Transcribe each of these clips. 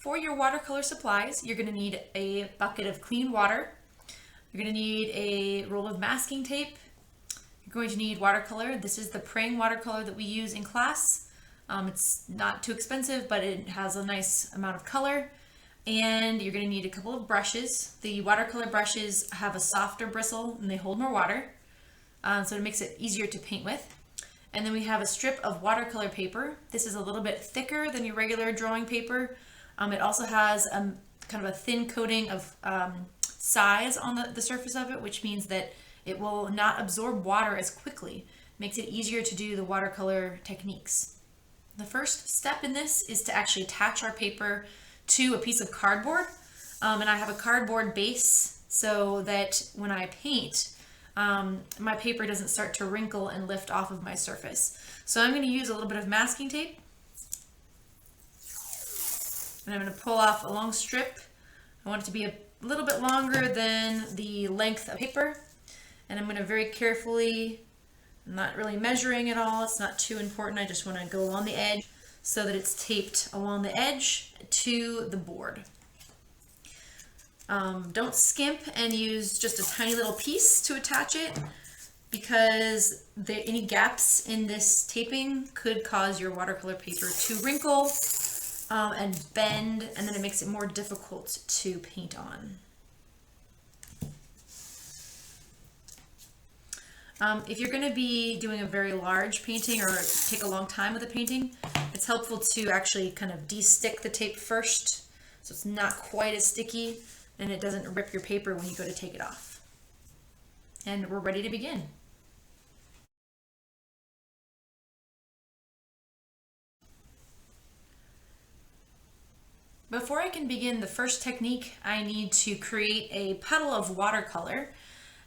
for your watercolor supplies, you're going to need a bucket of clean water. You're going to need a roll of masking tape. You're going to need watercolor. This is the praying watercolor that we use in class. It's not too expensive, but it has a nice amount of color. And you're going to need a couple of brushes. The watercolor brushes have a softer bristle and they hold more water, so it makes it easier to paint with. And then we have a strip of watercolor paper. This is a little bit thicker than your regular drawing paper. It also has kind of a thin coating of size on the surface of it, which means that it will not absorb water as quickly. Makes it easier to do the watercolor techniques. The first step in this is to actually attach our paper to a piece of cardboard. And I have a cardboard base so that when I paint, my paper doesn't start to wrinkle and lift off of my surface. So I'm going to use a little bit of masking tape. And I'm going to pull off a long strip. I want it to be a little bit longer than the length of paper. And I'm going to very carefully, I'm not really measuring at all, it's not too important, I just want to go along the edge so that it's taped along the edge to the board. Don't skimp and use just a tiny little piece to attach it, because any gaps in this taping could cause your watercolor paper to wrinkle and bend, and then it makes it more difficult to paint on. If you're going to be doing a very large painting or take a long time with a painting, it's helpful to actually kind of de-stick the tape first so it's not quite as sticky and it doesn't rip your paper when you go to take it off. And we're ready to begin. Before I can begin the first technique, I need to create a puddle of watercolor.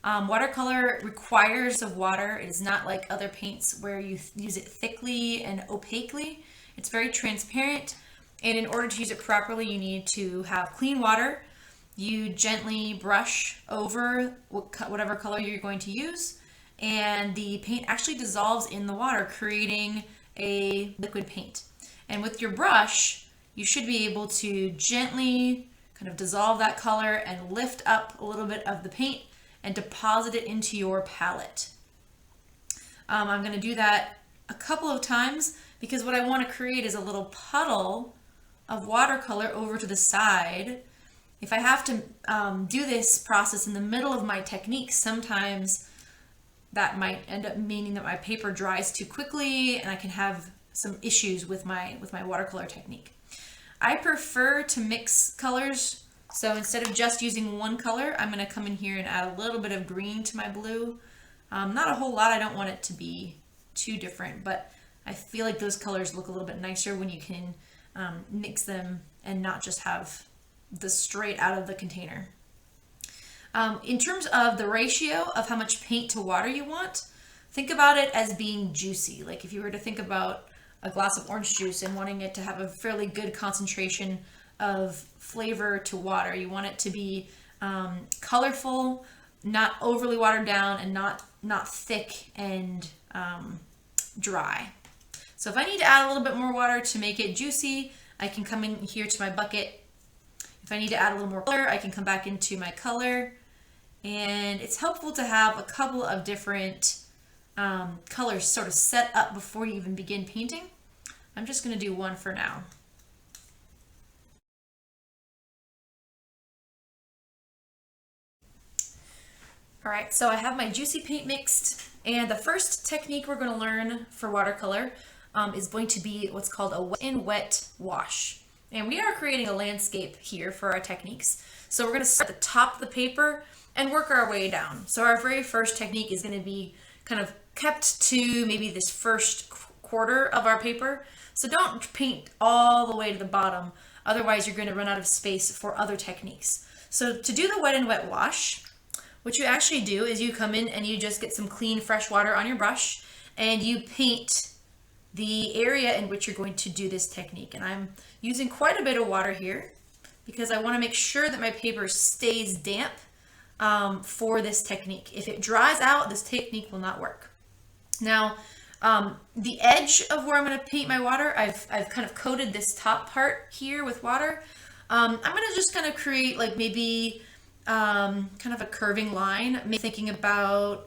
Watercolor requires of water. It is not like other paints where you use it thickly and opaquely. It's very transparent, and in order to use it properly, you need to have clean water. You gently brush over whatever color you're going to use, and the paint actually dissolves in the water, creating a liquid paint. And with your brush, you should be able to gently kind of dissolve that color and lift up a little bit of the paint and deposit it into your palette. I'm going to do that a couple of times because what I want to create is a little puddle of watercolor over to the side. If I have to do this process in the middle of my technique, sometimes that might end up meaning that my paper dries too quickly and I can have some issues with my watercolor technique. I prefer to mix colors. So instead of just using one color, I'm going to come in here and add a little bit of green to my blue. Not a whole lot, I don't want it to be too different, but I feel like those colors look a little bit nicer when you can mix them and not just have the straight out of the container. In terms of the ratio of how much paint to water you want, think about it as being juicy. Like if you were to think about a glass of orange juice and wanting it to have a fairly good concentration of flavor to water. You want it to be colorful, not overly watered down, and not thick and dry. So if I need to add a little bit more water to make it juicy, I can come in here to my bucket. If I need to add a little more color, I can come back into my color. And it's helpful to have a couple of different colors sort of set up before you even begin painting. I'm just going to do one for now. All right, so I have my juicy paint mixed, and the first technique we're going to learn for watercolor is going to be what's called a wet in wet wash. And we are creating a landscape here for our techniques. So we're going to start at the top of the paper and work our way down. So our very first technique is going to be kind of kept to maybe this first quarter of our paper. So don't paint all the way to the bottom, otherwise you're going to run out of space for other techniques. So to do the wet in wet wash, what you actually do is you come in and you just get some clean fresh water on your brush and you paint the area in which you're going to do this technique. And I'm using quite a bit of water here because I want to make sure that my paper stays damp for this technique. If it dries out, this technique will not work. Now, the edge of where I'm going to paint my water, I've kind of coated this top part here with water I'm gonna just kind of create like maybe kind of a curving line, maybe thinking about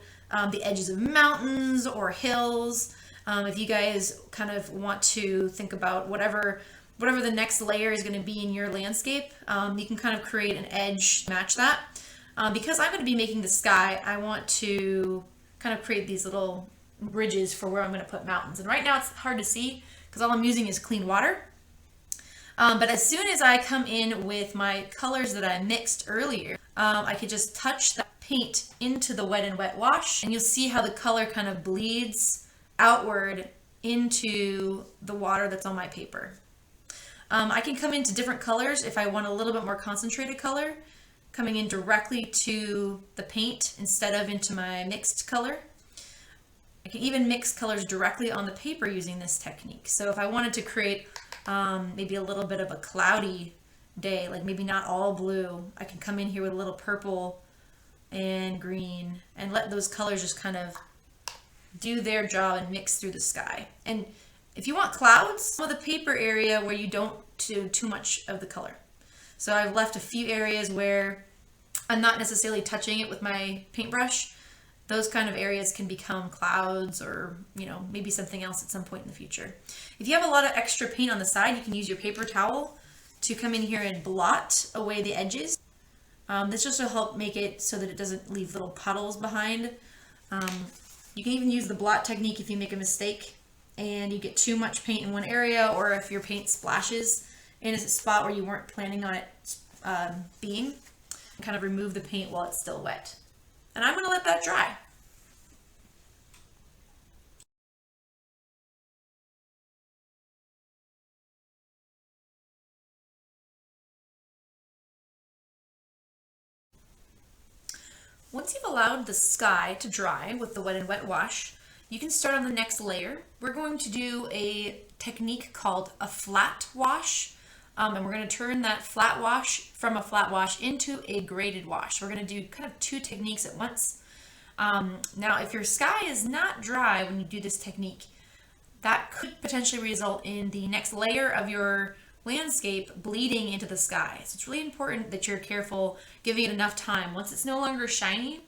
the edges of mountains or hills. If you guys kind of want to think about whatever the next layer is going to be in your landscape, you can kind of create an edge to match that. Because I'm going to be making the sky, I want to kind of create these little bridges for where I'm going to put mountains. And right now it's hard to see because all I'm using is clean water. But as soon as I come in with my colors that I mixed earlier, I could just touch that paint into the wet and wet wash, and you'll see how the color kind of bleeds outward into the water that's on my paper. I can come into different colors if I want a little bit more concentrated color, coming in directly to the paint instead of into my mixed color. I can even mix colors directly on the paper using this technique. So if I wanted to create maybe a little bit of a cloudy day, like maybe not all blue, I can come in here with a little purple and green and let those colors just kind of do their job and mix through the sky. And if you want clouds, some of the paper area where you don't do too much of the color. So I've left a few areas where I'm not necessarily touching it with my paintbrush. Those kind of areas can become clouds or, maybe something else at some point in the future. If you have a lot of extra paint on the side, you can use your paper towel to come in here and blot away the edges. This just will help make it so that it doesn't leave little puddles behind. You can even use the blot technique if you make a mistake and you get too much paint in one area, or if your paint splashes in a spot where you weren't planning on it being. Kind of remove the paint while it's still wet. And I'm going to let that dry. Once you've allowed the sky to dry with the wet and wet wash, you can start on the next layer. We're going to do a technique called a flat wash. And we're going to turn that flat wash from a flat wash into a graded wash. We're going to do kind of two techniques at once. Now, if your sky is not dry when you do this technique, that could potentially result in the next layer of your landscape bleeding into the sky. So it's really important that you're careful, giving it enough time. Once it's no longer shiny,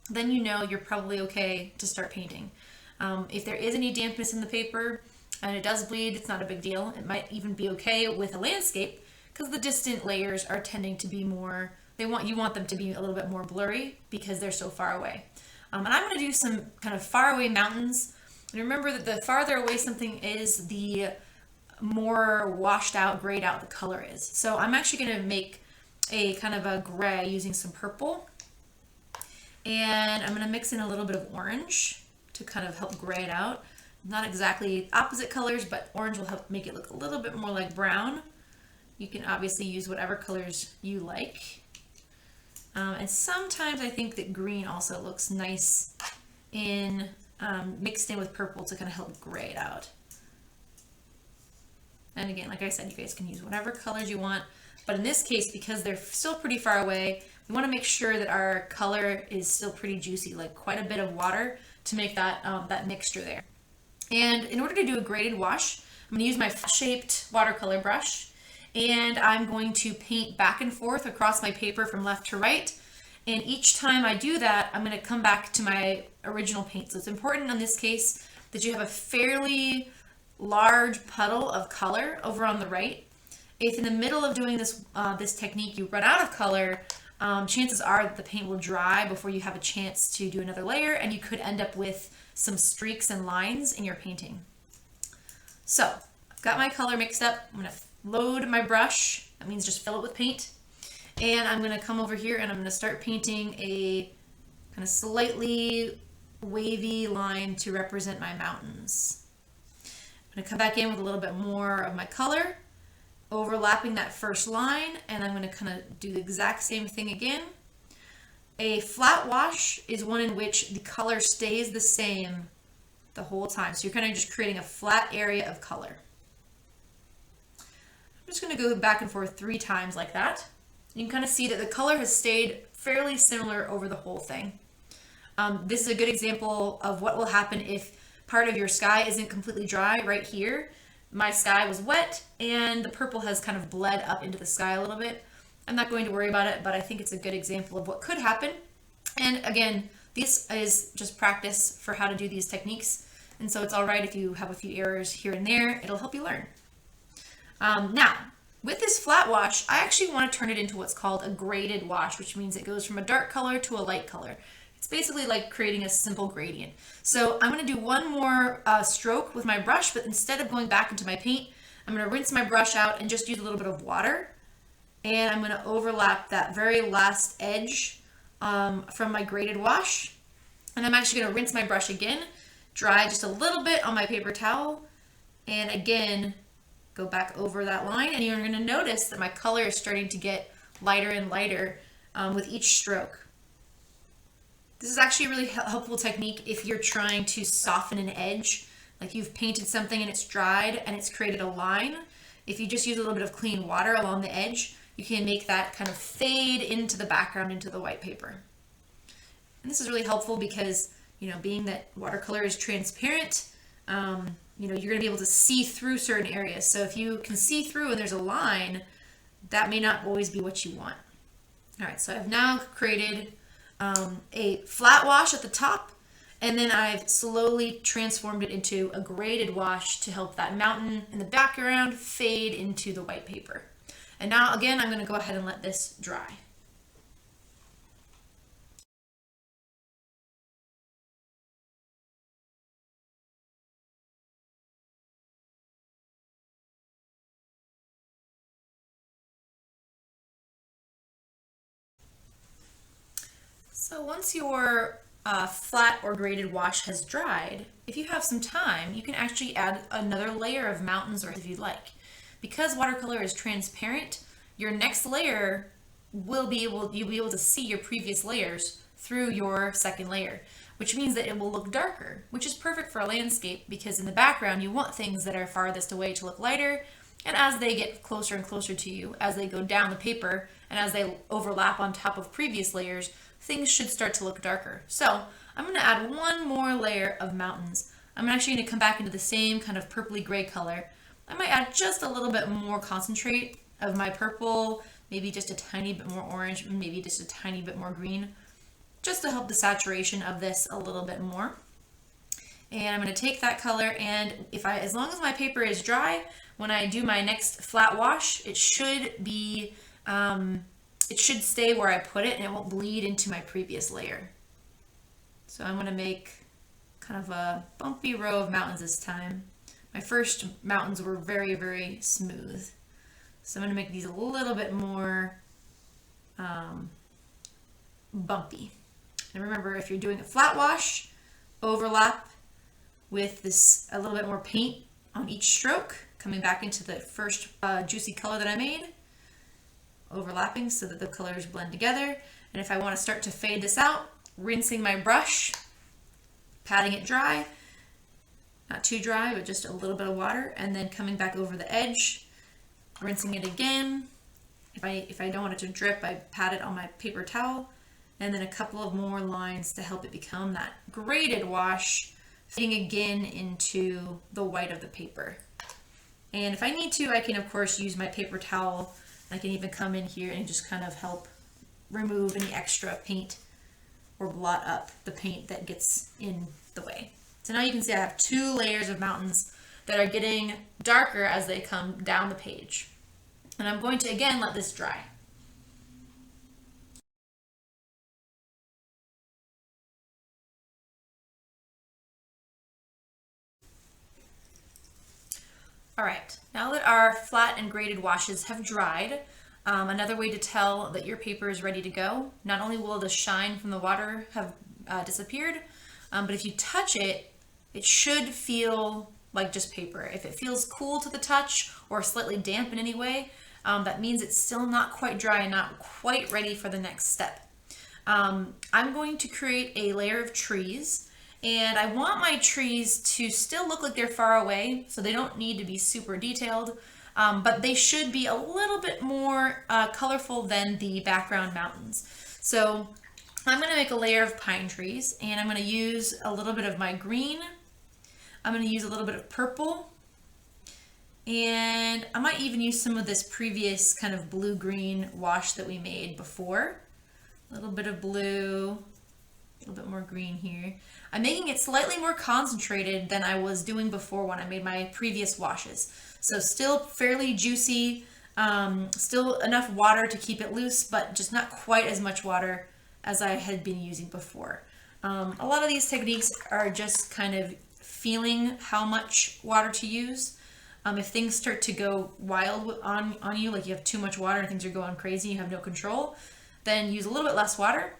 then you know you're probably okay to start painting. If there is any dampness in the paper and it does bleed, it's not a big deal. It might even be okay with a landscape because the distant layers are tending to be more, you want them to be a little bit more blurry because they're so far away. And I'm going to do some kind of far away mountains. And remember that the farther away something is, the more washed out, grayed out the color is. So I'm actually going to make a kind of a gray using some purple. And I'm going to mix in a little bit of orange to kind of help gray it out. Not exactly opposite colors, but orange will help make it look a little bit more like brown. You can obviously use whatever colors you like. And sometimes I think that green also looks nice in mixed in with purple to kind of help gray it out. And again, like I said, you guys can use whatever colors you want. But in this case, because they're still pretty far away, we want to make sure that our color is still pretty juicy, like quite a bit of water to make that, that mixture there. And in order to do a graded wash, I'm going to use my shaped watercolor brush, and I'm going to paint back and forth across my paper from left to right. And each time I do that, I'm going to come back to my original paint. So it's important in this case that you have a fairly large puddle of color over on the right. If in the middle of doing this this technique you run out of color, chances are that the paint will dry before you have a chance to do another layer, and you could end up with some streaks and lines in your painting. So I've got my color mixed up. I'm going to load my brush. That means just fill it with paint. And I'm going to come over here and I'm going to start painting a kind of slightly wavy line to represent my mountains. I'm going to come back in with a little bit more of my color, overlapping that first line, and I'm going to kind of do the exact same thing again. A flat wash is one in which the color stays the same the whole time. So you're kind of just creating a flat area of color. I'm just going to go back and forth 3 times like that. You can kind of see that the color has stayed fairly similar over the whole thing. This is a good example of what will happen if part of your sky isn't completely dry right here. my sky was wet and the purple has kind of bled up into the sky a little bit. I'm not going to worry about it, but I think it's a good example of what could happen. And again, this is just practice for how to do these techniques. And so it's all right if you have a few errors here and there. It'll help you learn. Now, with this flat wash, I actually want to turn it into what's called a graded wash, which means it goes from a dark color to a light color. It's basically like creating a simple gradient. So I'm going to do one more stroke with my brush, but instead of going back into my paint, I'm going to rinse my brush out and just use a little bit of water. And I'm going to overlap that very last edge from my graded wash. And I'm actually going to rinse my brush again, dry just a little bit on my paper towel, and again, go back over that line. And you're going to notice that my color is starting to get lighter and lighter with each stroke. This is actually a really helpful technique if you're trying to soften an edge, like you've painted something and it's dried and it's created a line. If you just use a little bit of clean water along the edge, you can make that kind of fade into the background, into the white paper. And this is really helpful because, being that watercolor is transparent, you're going to be able to see through certain areas. So if you can see through and there's a line, that may not always be what you want. All right, so I've now created a flat wash at the top, and then I've slowly transformed it into a graded wash to help that mountain in the background fade into the white paper. And now again, I'm going to go ahead and let this dry. So once your flat or graded wash has dried, if you have some time, you can actually add another layer of mountains or if you'd like. Because watercolor is transparent, your next layer you'll be able to see your previous layers through your second layer, which means that it will look darker, which is perfect for a landscape because in the background you want things that are farthest away to look lighter, and as they get closer and closer to you, as they go down the paper and as they overlap on top of previous layers, things should start to look darker. So I'm going to add one more layer of mountains. I'm actually going to come back into the same kind of purpley gray color. I might add just a little bit more concentrate of my purple, maybe just a tiny bit more orange, maybe just a tiny bit more green, just to help the saturation of this a little bit more. And I'm going to take that color, and as long as my paper is dry, when I do my next flat wash, it should stay where I put it and it won't bleed into my previous layer. So I'm going to make kind of a bumpy row of mountains this time. My first mountains were very, very smooth. So I'm going to make these a little bit more bumpy. And remember, if you're doing a flat wash, overlap with a little bit more paint on each stroke, coming back into the first juicy color that I made, overlapping so that the colors blend together. And if I want to start to fade this out, rinsing my brush, patting it dry, not too dry, but just a little bit of water, and then coming back over the edge, rinsing it again. If I don't want it to drip, I pat it on my paper towel, and then a couple of more lines to help it become that graded wash, fading again into the white of the paper. And if I need to, I can of course use my paper towel. I can even come in here and just kind of help remove any extra paint or blot up the paint that gets in the way. So now you can see I have 2 layers of mountains that are getting darker as they come down the page. And I'm going to again let this dry. All right, now that our flat and graded washes have dried, another way to tell that your paper is ready to go, not only will the shine from the water have disappeared, but if you touch it, it should feel like just paper. If it feels cool to the touch or slightly damp in any way, that means it's still not quite dry and not quite ready for the next step. I'm going to create a layer of trees, and I want my trees to still look like they're far away, so they don't need to be super detailed, but they should be a little bit more colorful than the background mountains. So I'm going to make a layer of pine trees, and I'm going to use a little bit of my green. I'm going to use a little bit of purple, And I might even use some of this previous kind of blue-green wash that we made before. A little bit of blue, a little bit more green here. I'm making it slightly more concentrated than I was doing before when I made my previous washes. So still fairly juicy, still enough water to keep it loose, but just not quite as much water as I had been using before. A lot of these techniques are just kind of feeling how much water to use. If things start to go wild on you, like you have too much water and things are going crazy, you have no control, then use a little bit less water.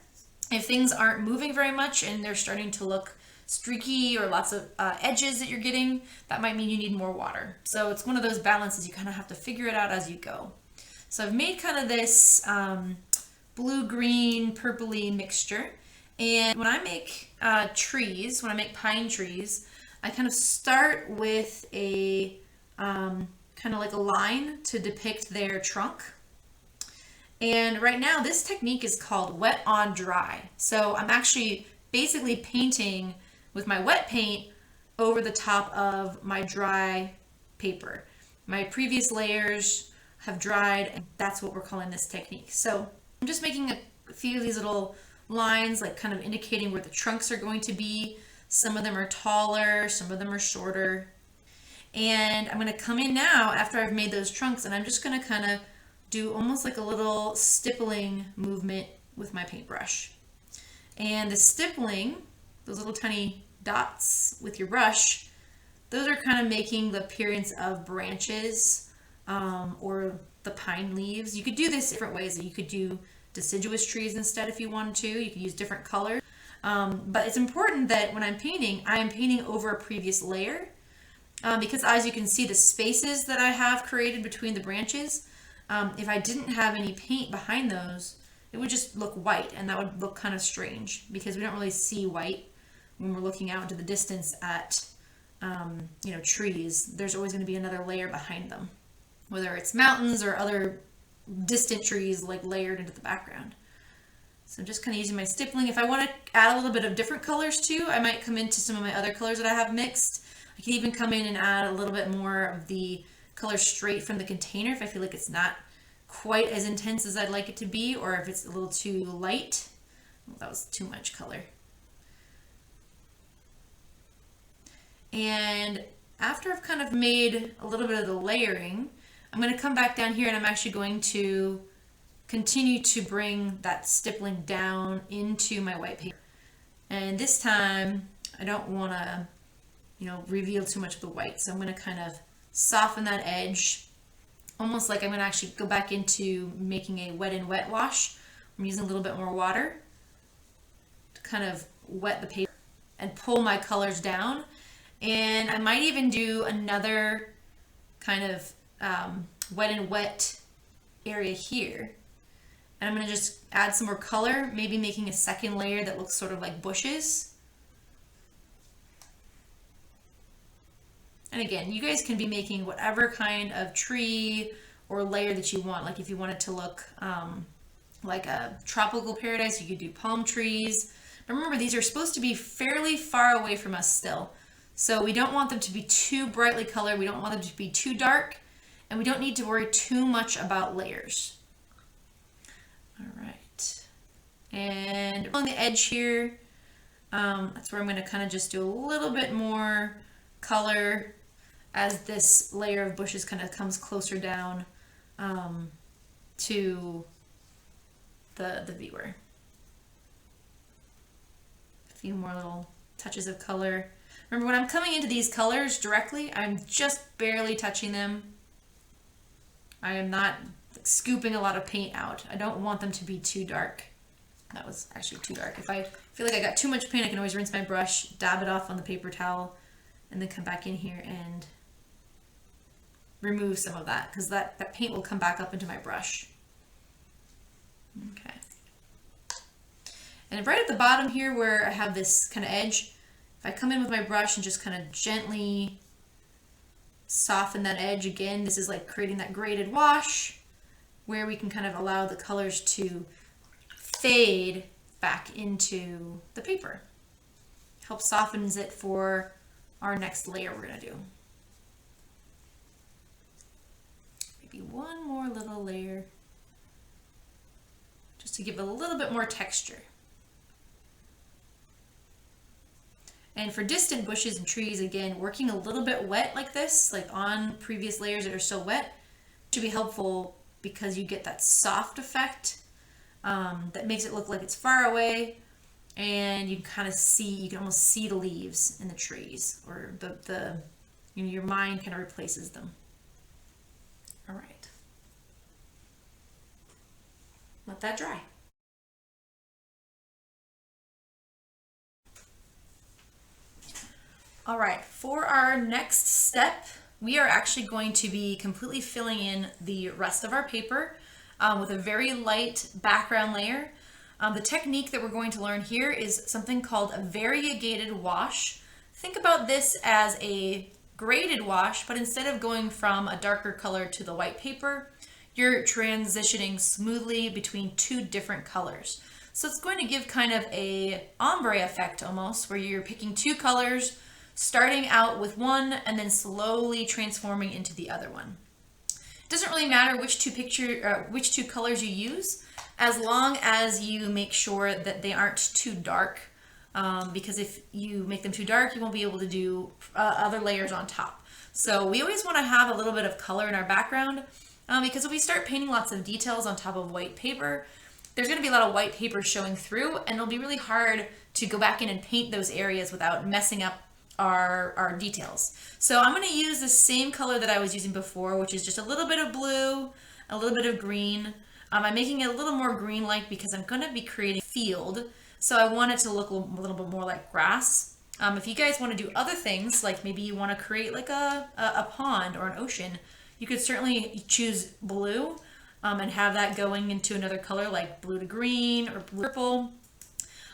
If things aren't moving very much and they're starting to look streaky or lots of edges that you're getting, that might mean you need more water. So it's one of those balances, you kind of have to figure it out as you go. So I've made kind of this blue-green, purpley mixture. And when I make trees, when I make pine trees, I kind of start with a kind of like a line to depict their trunk. And right now this technique is called wet on dry. So I'm actually basically painting with my wet paint over the top of my dry paper. My previous layers have dried, and that's what we're calling this technique. So I'm just making a few of these little lines, like kind of indicating where the trunks are going to be. Some of them are taller, some of them are shorter. And I'm going to come in now after I've made those trunks, and I'm just going to kind of do almost like a little stippling movement with my paintbrush. And the stippling, those little tiny dots with your brush, those are kind of making the appearance of branches or the pine leaves. You could do this different ways. You could do deciduous trees instead if you wanted to. You could use different colors. But it's important that when I'm painting over a previous layer. Because as you can see, the spaces that I have created between the branches, if I didn't have any paint behind those, it would just look white, and that would look kind of strange because we don't really see white when we're looking out into the distance at trees. There's always going to be another layer behind them, whether it's mountains or other distant trees like layered into the background. So I'm just kind of using my stippling. If I want to add a little bit of different colors too, I might come into some of my other colors that I have mixed. I can even come in and add a little bit more of the color straight from the container if I feel like it's not quite as intense as I'd like it to be, or if it's a little too light. Well, that was too much color. And after I've kind of made a little bit of the layering, I'm going to come back down here and I'm actually going to continue to bring that stippling down into my white paper. And this time I don't want to reveal too much of the white. So I'm going to kind of soften that edge, almost like I'm going to actually go back into making a wet and wet wash. I'm using a little bit more water to kind of wet the paper and pull my colors down. And I might even do another kind of wet and wet area here. And I'm going to just add some more color, maybe making a second layer that looks sort of like bushes. And again, you guys can be making whatever kind of tree or layer that you want. Like if you want it to look like a tropical paradise, you could do palm trees. But remember, these are supposed to be fairly far away from us still. So we don't want them to be too brightly colored. We don't want them to be too dark. And we don't need to worry too much about layers. All right. And on the edge here, that's where I'm going to kind of just do a little bit more color as this layer of bushes kind of comes closer down to the viewer. A few more little touches of color. Remember, when I'm coming into these colors directly, I'm just barely touching them. I am not scooping a lot of paint out. I don't want them to be too dark. That was actually too dark. If I feel like I got too much paint, I can always rinse my brush, dab it off on the paper towel, and then come back in here and remove some of that, because that paint will come back up into my brush. Okay. And right at the bottom here where I have this kind of edge, if I come in with my brush and just kind of gently soften that edge again, this is like creating that graded wash where we can kind of allow the colors to fade back into the paper. Helps softens it for our next layer we're going to do. Maybe one more little layer just to give a little bit more texture. And for distant bushes and trees, again, working a little bit wet like this, like on previous layers that are still wet, should be helpful because you get that soft effect that makes it look like it's far away, and you kind of see, you can almost see the leaves in the trees, or the you know, your mind kind of replaces them. All right, let that dry. All right, for our next step, we are actually going to be completely filling in the rest of our paper with a very light background layer. The technique that we're going to learn here is something called a variegated wash. Think about this as a graded wash, but instead of going from a darker color to the white paper, you're transitioning smoothly between two different colors. So it's going to give kind of a ombre effect almost, where you're picking two colors, starting out with one and then slowly transforming into the other one. It doesn't really matter which two colors you use, as long as you make sure that they aren't too dark, because if you make them too dark, you won't be able to do other layers on top. So we always want to have a little bit of color in our background, because if we start painting lots of details on top of white paper, there's going to be a lot of white paper showing through, and it'll be really hard to go back in and paint those areas without messing up our details. So I'm going to use the same color that I was using before, which is just a little bit of blue, a little bit of green. I'm making it a little more green-like because I'm going to be creating a field, so I want it to look a little bit more like grass. If you guys want to do other things, like maybe you want to create like a pond or an ocean, you could certainly choose blue and have that going into another color like blue to green or blue purple.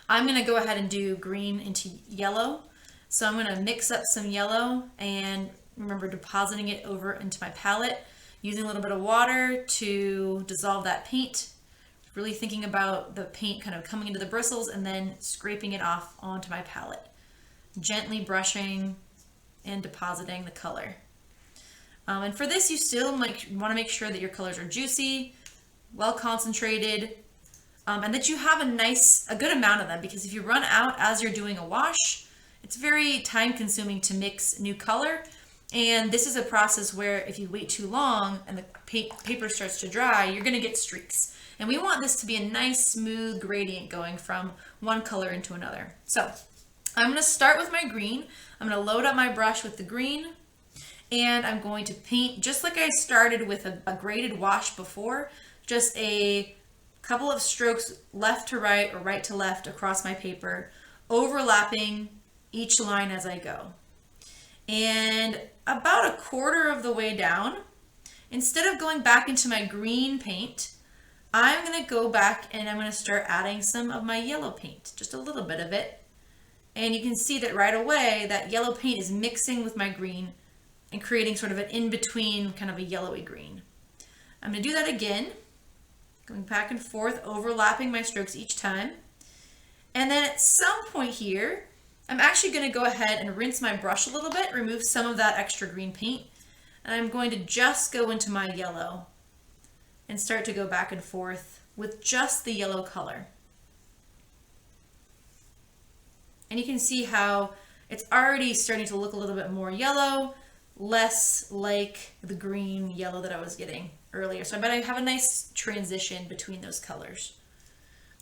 I'm going to go ahead and do green into yellow. So I'm going to mix up some yellow and remember depositing it over into my palette, using a little bit of water to dissolve that paint, really thinking about the paint kind of coming into the bristles and then scraping it off onto my palette, gently brushing and depositing the color. And for this, you still want to make sure that your colors are juicy, well concentrated, and that you have a good amount of them, because if you run out as you're doing a wash, it's very time consuming to mix new color. And this is a process where if you wait too long and the paper starts to dry, you're going to get streaks. And we want this to be a nice smooth gradient going from one color into another. So I'm going to start with my green. I'm going to load up my brush with the green, and I'm going to paint just like I started with a graded wash before, just a couple of strokes left to right or right to left across my paper, overlapping each line as I go. And about a quarter of the way down, instead of going back into my green paint, I'm going to go back and I'm going to start adding some of my yellow paint, just a little bit of it. And you can see that right away that yellow paint is mixing with my green and creating sort of an in-between kind of a yellowy green. I'm going to do that again, going back and forth, overlapping my strokes each time. And then at some point here, I'm actually going to go ahead and rinse my brush a little bit, remove some of that extra green paint, and I'm going to just go into my yellow and start to go back and forth with just the yellow color. And you can see how it's already starting to look a little bit more yellow, less like the green yellow that I was getting earlier. So I bet I have a nice transition between those colors.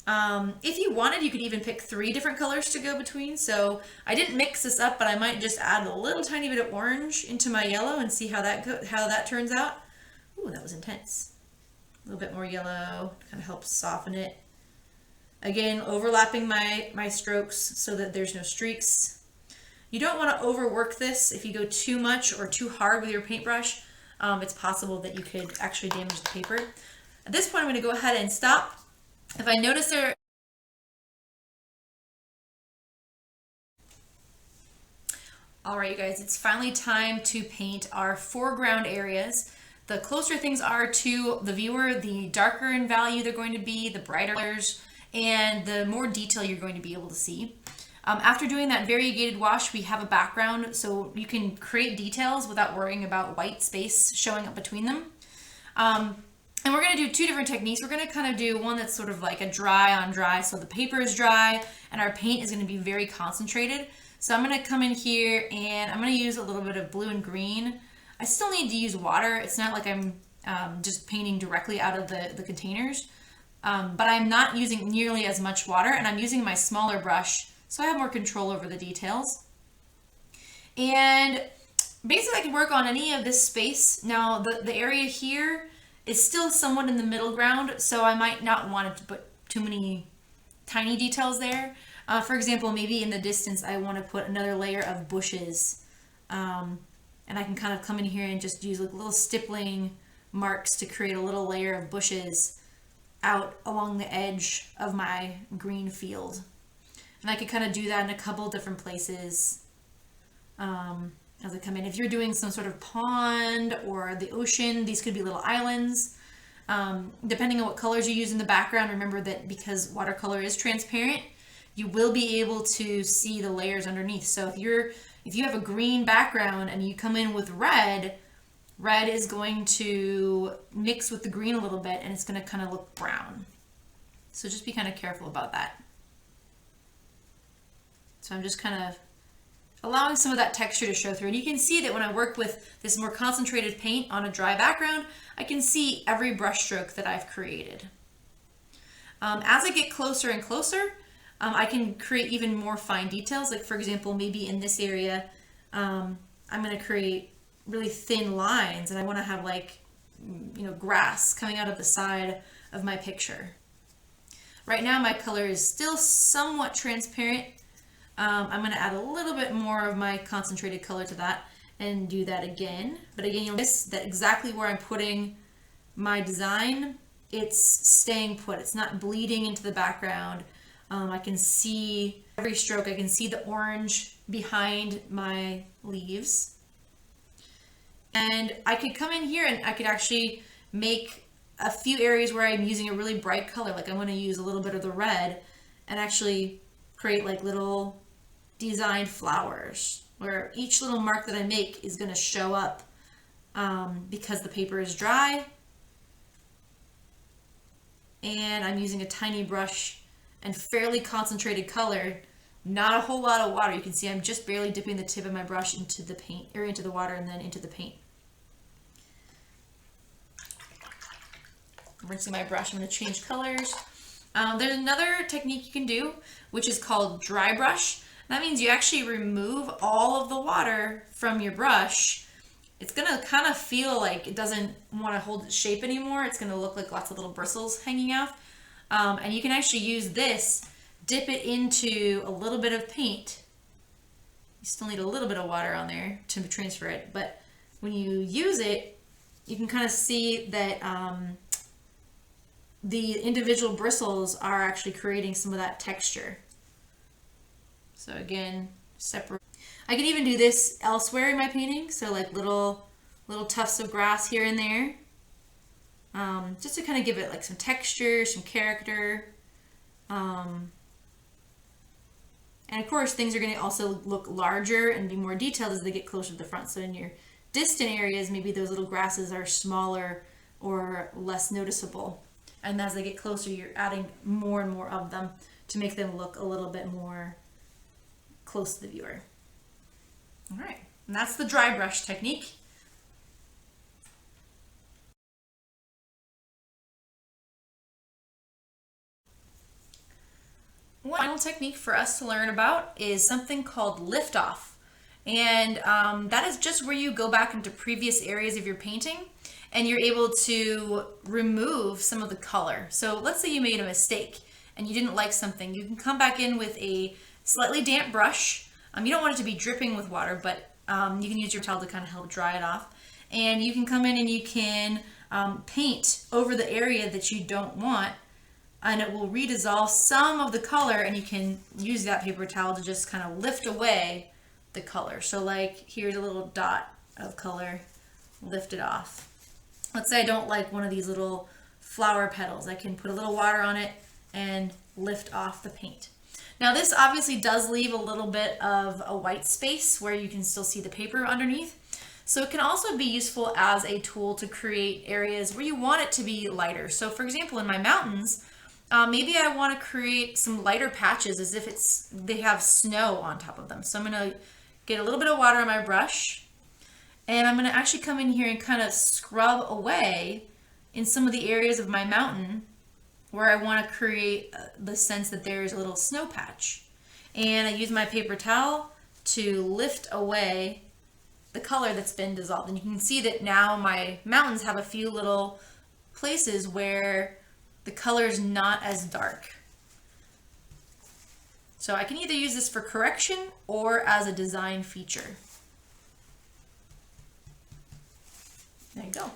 If you wanted, you could even pick 3 different colors to go between. So I didn't mix this up, but I might just add a little tiny bit of orange into my yellow and see how that turns out. Ooh, that was intense. A little bit more yellow to kind of help soften it. Again, overlapping my strokes so that there's no streaks. You don't want to overwork this. If you go too much or too hard with your paintbrush, it's possible that you could actually damage the paper. At this point, I'm going to go ahead and stop. If I notice there... All right, you guys, it's finally time to paint our foreground areas. The closer things are to the viewer, the darker in value they're going to be, the brighter colors, and the more detail you're going to be able to see. After doing that variegated wash, we have a background, so you can create details without worrying about white space showing up between them. And we're going to do two different techniques. We're going to kind of do one that's sort of like a dry on dry. So the paper is dry and our paint is going to be very concentrated. So I'm going to come in here and I'm going to use a little bit of blue and green. I still need to use water. It's not like I'm just painting directly out of the containers. But I'm not using nearly as much water, and I'm using my smaller brush so I have more control over the details. And basically I can work on any of this space. Now the area here is still somewhat in the middle ground, so I might not want to put too many tiny details there. For example, maybe in the distance I want to put another layer of bushes. And I can kind of come in here and just use like little stippling marks to create a little layer of bushes out along the edge of my green field. And I could kind of do that in a couple different places as I come in. If you're doing some sort of pond or the ocean, these could be little islands. Depending on what colors you use in the background, remember that because watercolor is transparent, you will be able to see the layers underneath. So if you have a green background and you come in with red is going to mix with the green a little bit and it's going to kind of look brown. So just be kind of careful about that. So I'm just kind of allowing some of that texture to show through. And you can see that when I work with this more concentrated paint on a dry background, I can see every brush stroke that I've created. As I get closer and closer, I can create even more fine details. Like for example, maybe in this area, I'm going to create really thin lines and I want to have like, grass coming out of the side of my picture. Right now my color is still somewhat transparent. I'm going to add a little bit more of my concentrated color to that and do that again. But again, you'll notice that exactly where I'm putting my design, it's staying put. It's not bleeding into the background. I can see every stroke. I can see the orange behind my leaves. And I could come in here and I could actually make a few areas where I'm using a really bright color. Like I'm going to use a little bit of the red and actually create like little designed flowers where each little mark that I make is going to show up because the paper is dry and I'm using a tiny brush and fairly concentrated color, not a whole lot of water. You can see I'm just barely dipping the tip of my brush into the paint or into the water and then into the paint. I'm rinsing my brush. I'm going to change colors. There's another technique you can do, which is called dry brush. That means you actually remove all of the water from your brush. It's going to kind of feel like it doesn't want to hold its shape anymore. It's going to look like lots of little bristles hanging out. And you can actually use this, dip it into a little bit of paint. You still need a little bit of water on there to transfer it, but when you use it, you can kind of see that the individual bristles are actually creating some of that texture. So again, separate. I can even do this elsewhere in my painting, so like little tufts of grass here and there, just to kind of give it like some texture, some character. And of course, things are going to also look larger and be more detailed as they get closer to the front. So in your distant areas, maybe those little grasses are smaller or less noticeable. And as they get closer, you're adding more and more of them to make them look a little bit more close to the viewer. All right, and that's the dry brush technique. One final technique for us to learn about is something called lift off. And that is just where you go back into previous areas of your painting and you're able to remove some of the color. So let's say you made a mistake and you didn't like something. You can come back in with a slightly damp brush. You don't want it to be dripping with water, but you can use your towel to kind of help dry it off. And you can come in and you can paint over the area that you don't want, and it will redissolve some of the color, and you can use that paper towel to just kind of lift away the color. So like here's a little dot of color, lift it off. Let's say I don't like one of these little flower petals. I can put a little water on it and lift off the paint. Now this obviously does leave a little bit of a white space where you can still see the paper underneath. So it can also be useful as a tool to create areas where you want it to be lighter. So for example, in my mountains, maybe I want to create some lighter patches as if they have snow on top of them. So I'm going to get a little bit of water on my brush, and I'm going to actually come in here and kind of scrub away in some of the areas of my mountain where I want to create the sense that there's a little snow patch. And I use my paper towel to lift away the color that's been dissolved. And you can see that now my mountains have a few little places where the color is not as dark. So I can either use this for correction or as a design feature. There you go.